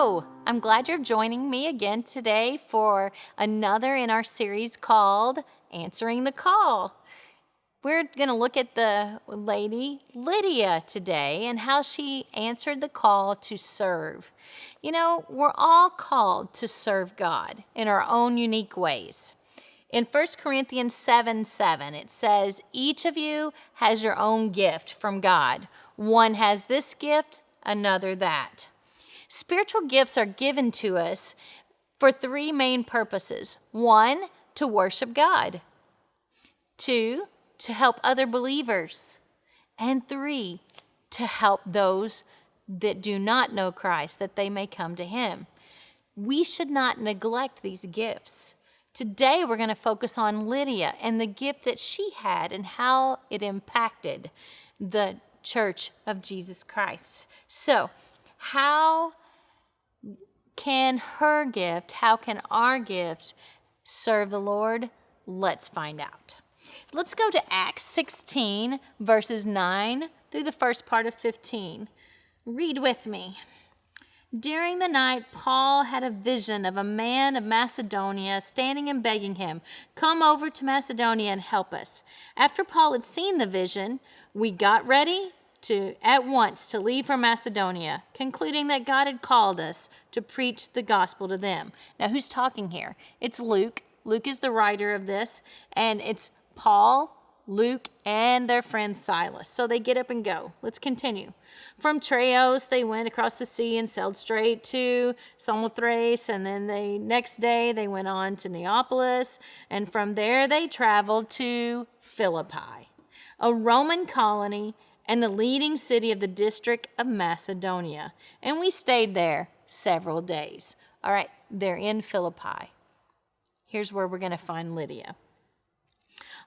Hello, I'm glad you're joining me again today for another in our series called Answering the Call. We're going to look at the lady Lydia today and how she answered the call to serve. You know, we're all called to serve God in our own unique ways. In 1 Corinthians 7:7, it says, each of you has your own gift from God. One has this gift, another that. Spiritual gifts are given to us for three main purposes. One, to worship God. Two, to help other believers. And three, to help those that do not know Christ, that they may come to Him. We should not neglect these gifts. Today, we're going to focus on Lydia and the gift that she had and how it impacted the Church of Jesus Christ. So, how can her gift, how can our gift serve the Lord? Let's find out. Let's go to Acts 16, verses 9 through the first part of 15. Read with me. During the night, Paul had a vision of a man of Macedonia standing and begging him, "Come over to Macedonia and help us." After Paul had seen the vision, we got ready at once to leave for Macedonia, concluding that God had called us to preach the gospel to them. Now, who's talking here? It's Luke. Luke is the writer of this, and it's Paul, Luke, and their friend Silas. So they get up and go. Let's continue. From Troas, they went across the sea and sailed straight to Samothrace, and then the next day they went on to Neapolis, and from there they traveled to Philippi, a Roman colony and the leading city of the district of Macedonia. And we stayed there several days. All right, they're in Philippi. Here's where we're going to find Lydia.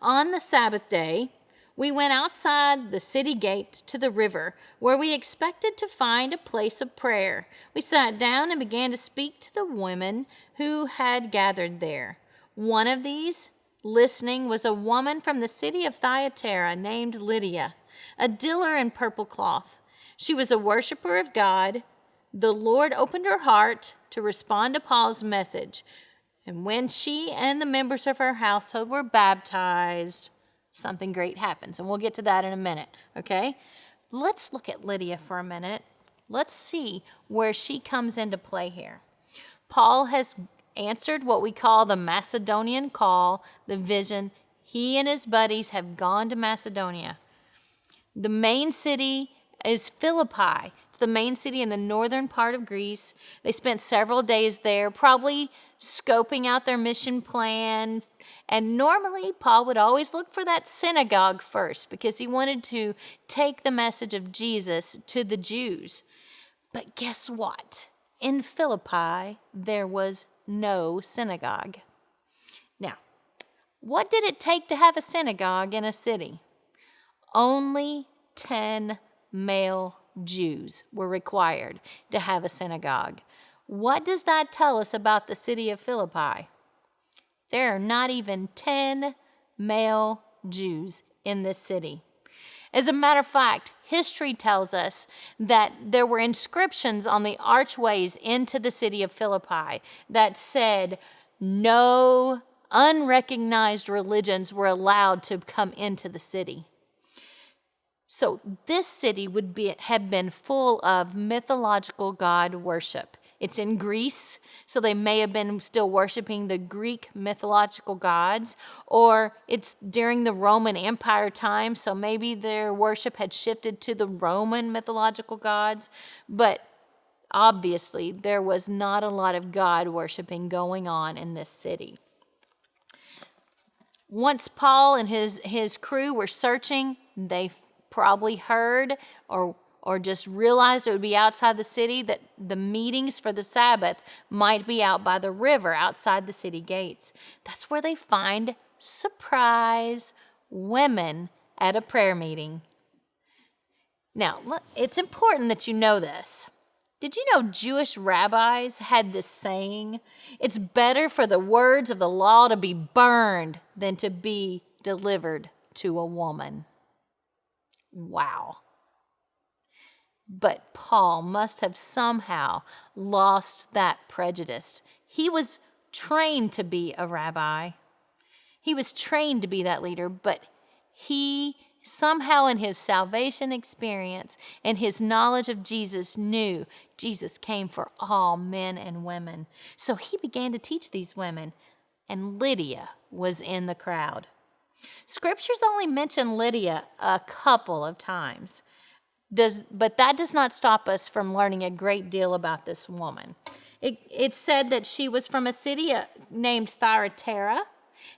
On the Sabbath day, we went outside the city gate to the river, where we expected to find a place of prayer. We sat down and began to speak to the women who had gathered there. One of these, listening, was a woman from the city of Thyatira named Lydia, a dealer in purple cloth. She was a worshiper of God. The Lord opened her heart to respond to Paul's message. And when she and the members of her household were baptized, something great happens. And we'll get to that in a minute, okay? Let's look at Lydia for a minute. Let's see where she comes into play here. Paul has answered what we call the Macedonian call, the vision. He and his buddies have gone to Macedonia. The main city is Philippi. It's the main city in the northern part of Greece. They spent several days there, probably scoping out their mission plan. And normally, Paul would always look for that synagogue first because he wanted to take the message of Jesus to the Jews. But guess what? In Philippi, there was no synagogue. Now, what did it take to have a synagogue in a city? Only 10 male Jews were required to have a synagogue. What does that tell us about the city of Philippi? There are not even 10 male Jews in this city. As a matter of fact, history tells us that there were inscriptions on the archways into the city of Philippi that said no unrecognized religions were allowed to come into the city. So this city would have been full of mythological god worship. It's in Greece, so they may have been still worshiping the Greek mythological gods, or it's during the Roman Empire time, so maybe their worship had shifted to the Roman mythological gods. But obviously, there was not a lot of god worshiping going on in this city. Once Paul and his crew were searching, they probably heard or just realized it would be outside the city, that the meetings for the Sabbath might be out by the river outside the city gates. That's where they find, surprise, women at a prayer meeting. Now, it's important that you know this. Did you know Jewish rabbis had this saying? It's better for the words of the law to be burned than to be delivered to a woman. Wow. But Paul must have somehow lost that prejudice. He was trained to be a rabbi. He was trained to be that leader, but he somehow in his salvation experience and his knowledge of Jesus knew Jesus came for all men and women. So he began to teach these women, and Lydia was in the crowd. Scriptures only mention Lydia a couple of times, but that does not stop us from learning a great deal about this woman. It said that she was from a city named Thyatira.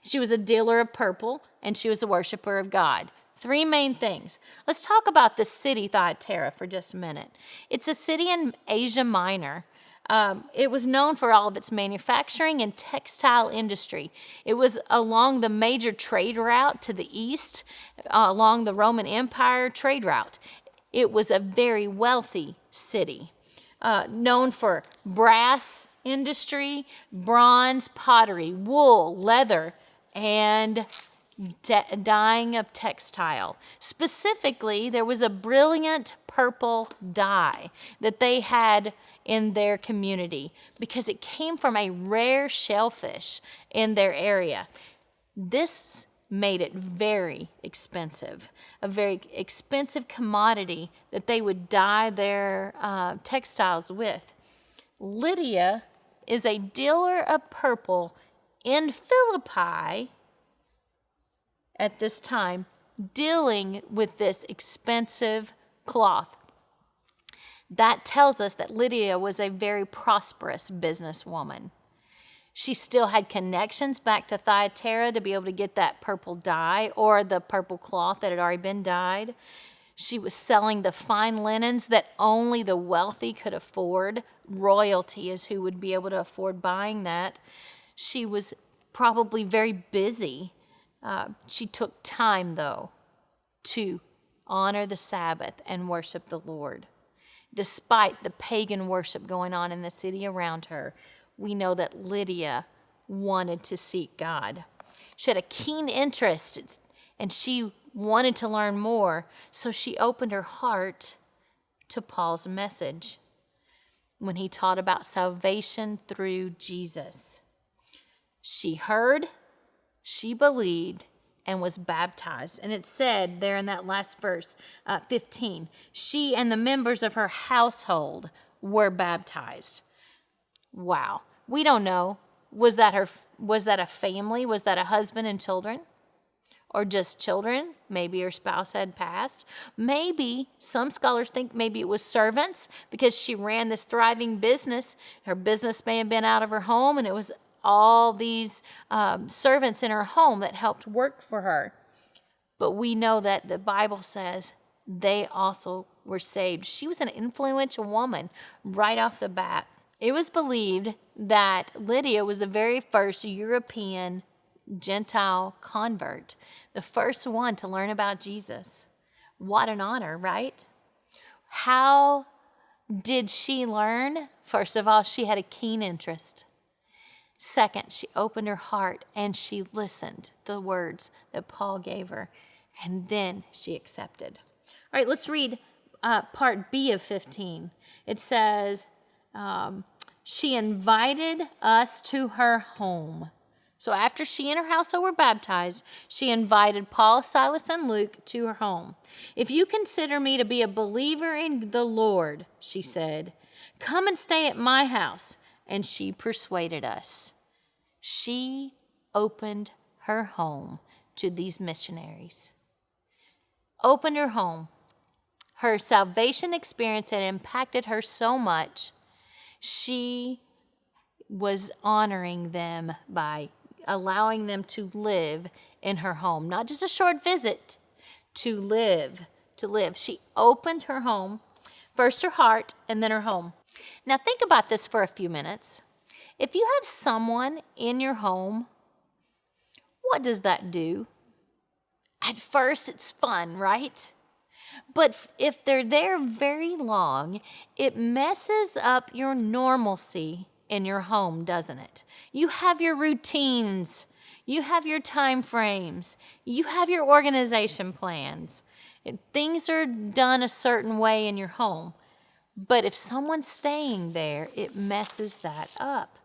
She was a dealer of purple, and she was a worshiper of God. 3 main things. Let's talk about the city Thyatira for just a minute. It's a city in Asia Minor. It was known for all of its manufacturing and textile industry. It was along the major trade route to the east, along the Roman Empire trade route. It was a very wealthy city, known for brass industry, bronze, pottery, wool, leather, and dyeing of textile. Specifically, there was a brilliant purple dye that they had in their community because it came from a rare shellfish in their area. This made it very expensive, a very expensive commodity that they would dye their textiles with. Lydia is a dealer of purple in Philippi at this time, dealing with this expensive cloth. That tells us that Lydia was a very prosperous businesswoman. She still had connections back to Thyatira to be able to get that purple dye or the purple cloth that had already been dyed. She was selling the fine linens that only the wealthy could afford. Royalty is who would be able to afford buying that. She was probably very busy. She took time, though, to honor the Sabbath and worship the Lord. Despite the pagan worship going on in the city around her, we know that Lydia wanted to seek God. She had a keen interest, and she wanted to learn more, so she opened her heart to Paul's message when he taught about salvation through Jesus. She heard, she believed, and was baptized. And it said there in that last verse, 15, she and the members of her household were baptized. Wow. We don't know. Was that a family? Was that a husband and children? Or just children? Maybe her spouse had passed. Maybe, some scholars think maybe it was servants because she ran this thriving business. Her business may have been out of her home, and it was all these servants in her home that helped work for her. But we know that the Bible says they also were saved. She was an influential woman right off the bat. It was believed that Lydia was the very first European Gentile convert, the first one to learn about Jesus. What an honor, right? How did she learn? First of all, she had a keen interest. Second, she opened her heart and she listened to the words that Paul gave her, and then she accepted. All right, let's read part B of 15. It says, she invited us to her home. So after she and her household were baptized, she invited Paul, Silas, and Luke to her home. If you consider me to be a believer in the Lord, she said, come and stay at my house. And she persuaded us. She opened her home to these missionaries. Opened her home. Her salvation experience had impacted her so much, she was honoring them by allowing them to live in her home. Not just a short visit, to live. She opened her home, first her heart and then her home. Now think about this for a few minutes. If you have someone in your home, what does that do? At first, it's fun, right? But if they're there very long, it messes up your normalcy in your home, doesn't it? You have your routines. You have your time frames. You have your organization plans. Things are done a certain way in your home. But if someone's staying there, it messes that up.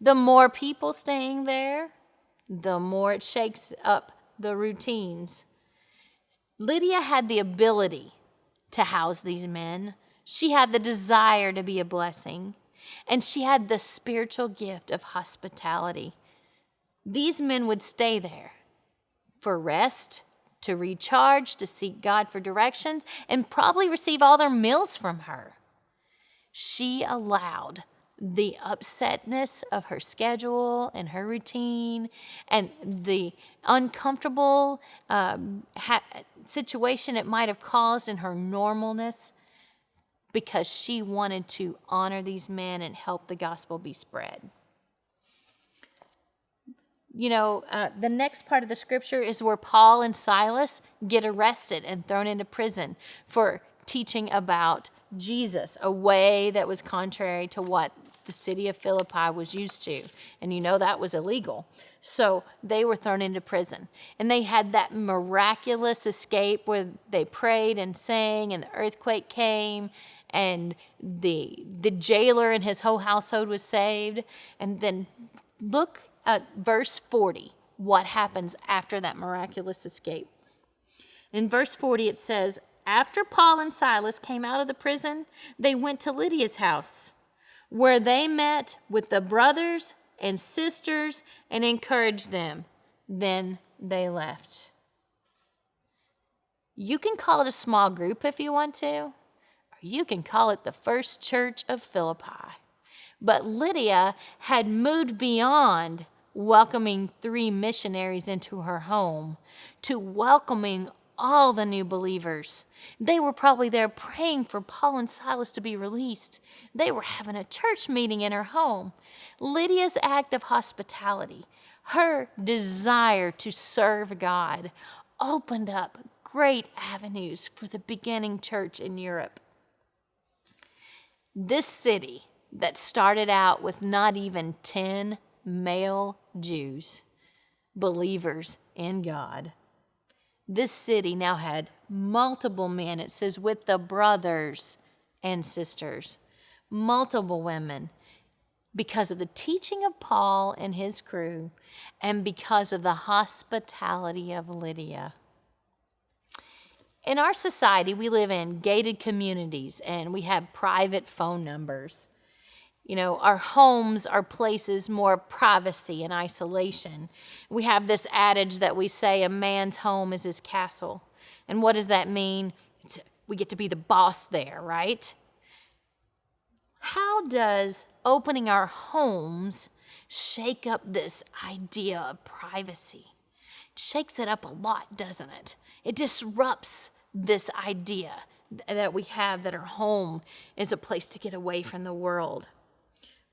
The more people staying there, the more it shakes up the routines. Lydia had the ability to house these men. She had the desire to be a blessing. And she had the spiritual gift of hospitality. These men would stay there for rest, to recharge, to seek God for directions, and probably receive all their meals from her. She allowed the upsetness of her schedule and her routine and the uncomfortable situation it might have caused in her normalness, because she wanted to honor these men and help the gospel be spread. The next part of the scripture is where Paul and Silas get arrested and thrown into prison for teaching about Jesus, a way that was contrary to what the city of Philippi was used to. And that was illegal. So they were thrown into prison. And they had that miraculous escape where they prayed and sang and the earthquake came and the jailer and his whole household was saved. And then look at verse 40, what happens after that miraculous escape. In verse 40 it says, after Paul and Silas came out of the prison, they went to Lydia's house, where they met with the brothers and sisters and encouraged them. Then they left. You can call it a small group if you want to, or you can call it the first church of Philippi. But Lydia had moved beyond welcoming 3 missionaries into her home to welcoming all the new believers. They were probably there praying for Paul and Silas to be released. They were having a church meeting in her home. Lydia's act of hospitality, her desire to serve God, opened up great avenues for the beginning church in Europe. This city that started out with not even 10 male Jews, believers in God, this city now had multiple men. It says with the brothers and sisters, multiple women, because of the teaching of Paul and his crew and because of the hospitality of Lydia. In our society, we live in gated communities and we have private phone numbers. Our homes are places more of privacy and isolation. We have this adage that we say a man's home is his castle. And what does that mean? We get to be the boss there, right? How does opening our homes shake up this idea of privacy? It shakes it up a lot, doesn't it? It disrupts this idea that we have that our home is a place to get away from the world.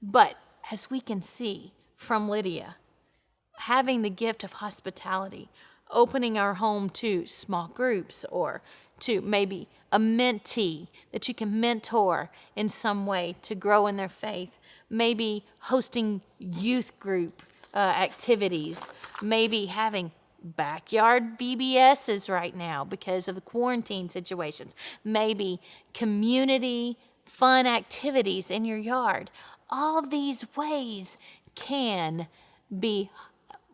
But as we can see from Lydia, having the gift of hospitality, opening our home to small groups or to maybe a mentee that you can mentor in some way to grow in their faith, maybe hosting youth group activities, maybe having backyard VBSs right now because of the quarantine situations, maybe community fun activities in your yard. All these ways can be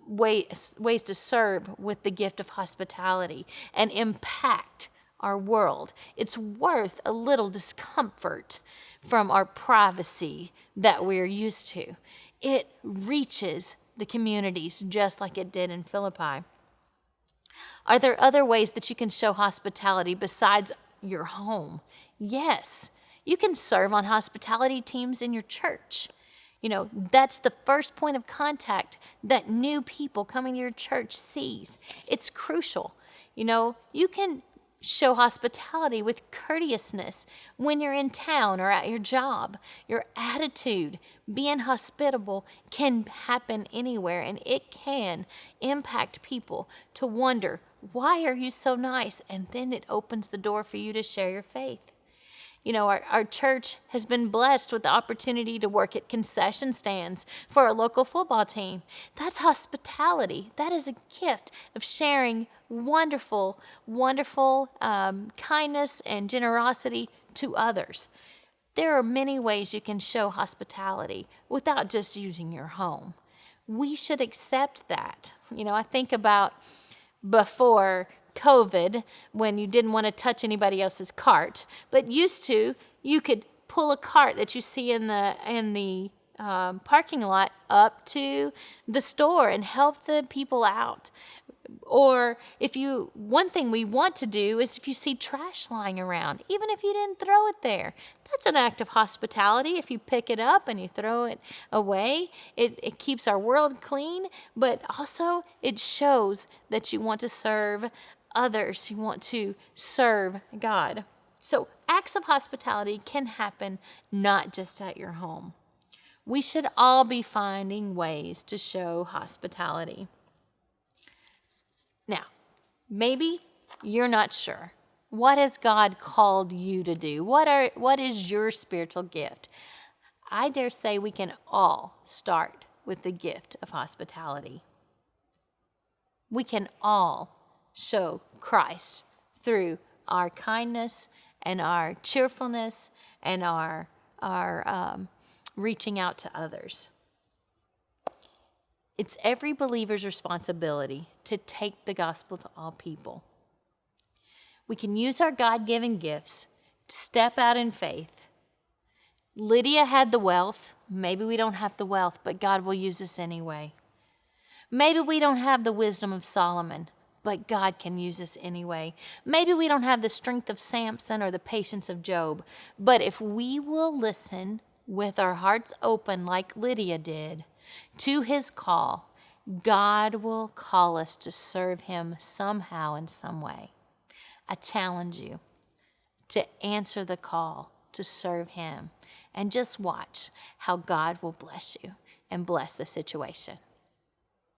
ways to serve with the gift of hospitality and impact our world. It's worth a little discomfort from our privacy that we're used to. It reaches the communities just like it did in Philippi. Are there other ways that you can show hospitality besides your home? Yes. You can serve on hospitality teams in your church. That's the first point of contact that new people coming to your church sees. It's crucial. You can show hospitality with courteousness when you're in town or at your job. Your attitude, being hospitable, can happen anywhere, and it can impact people to wonder, why are you so nice? And then it opens the door for you to share your faith. Our church has been blessed with the opportunity to work at concession stands for our local football team. That's hospitality. That is a gift of sharing wonderful, wonderful kindness and generosity to others. There are many ways you can show hospitality without just using your home. We should accept that. I think about before COVID, when you didn't want to touch anybody else's cart, but used to, you could pull a cart that you see in the parking lot up to the store and help the people out. Or one thing we want to do is if you see trash lying around, even if you didn't throw it there, that's an act of hospitality. If you pick it up and you throw it away, it keeps our world clean, but also it shows that you want to serve others. You want to serve God. So acts of hospitality can happen not just at your home. We should all be finding ways to show hospitality. Now, maybe you're not sure. What has God called you to do? What is your spiritual gift? I dare say we can all start with the gift of hospitality. We can all show Christ through our kindness and our cheerfulness and our reaching out to others. It's every believer's responsibility to take the gospel to all people. We can use our God-given gifts to step out in faith. Lydia had the wealth. Maybe we don't have the wealth, but God will use us anyway. Maybe we don't have the wisdom of Solomon, but God can use us anyway. Maybe we don't have the strength of Samson or the patience of Job, but if we will listen with our hearts open like Lydia did to his call, God will call us to serve him somehow in some way. I challenge you to answer the call to serve him and just watch how God will bless you and bless the situation.